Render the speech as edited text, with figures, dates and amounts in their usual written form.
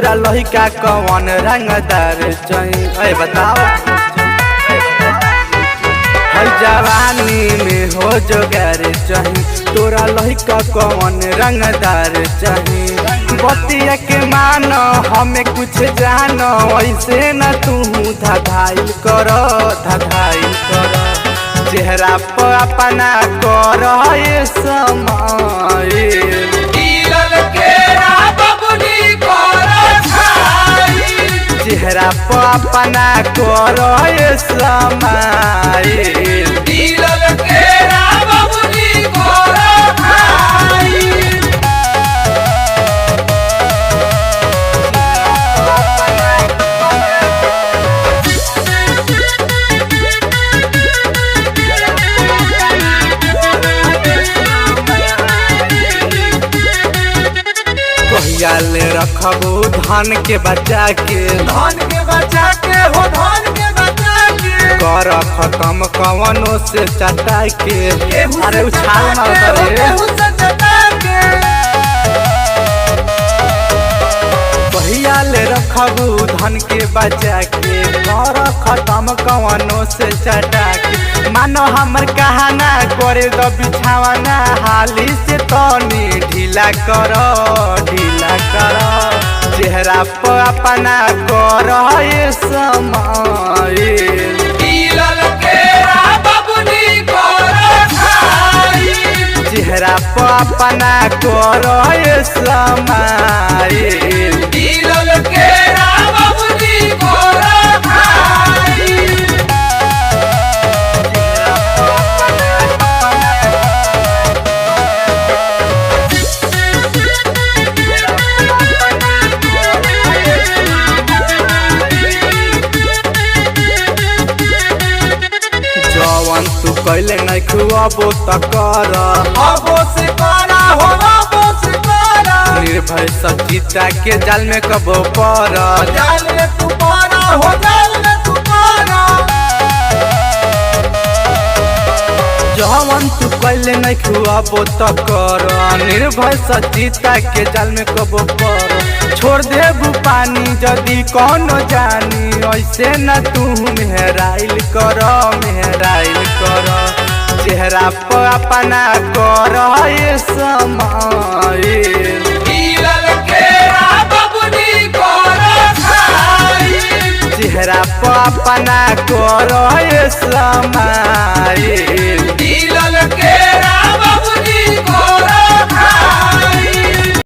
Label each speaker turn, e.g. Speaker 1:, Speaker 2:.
Speaker 1: तोरा लहिका कौन रंगदार चाहिए बताओ। हर जवानी में हो जोगार चाहिए तोरा लहिका कौन रंगदार चाहिए। बतिया के मानो हमें कुछ जानो ऐसे न तू धधाइल कर चेहरा पर अपना कर समय चेहरा पर अपना कर समय ले रखबू धान के बचा के हो धान के बचा के कर खत्म कवनों से चटा के अरे उछाल भैया ले रखबू धान के बचा के कर खत्म कवनों से चटा के मानो हमर कहाना करे द बिछावाना हाली से तनी ढीला करो चेहरा पर अपना कर समय चेहरा पर अपना कर समय तू कैले नहीं खुआबो त कर निर्भय सचिता के जाल में कबो पर जवन तू कैले नहीं खुआबो त कर निर्भय सचिता के जाल में कबो पर छोड़ देबू पानी जदि कौन जानी ऐसे न तू मेहराइल कर चेहरा पर अपना कर समय चेहरा पर अपना कर समय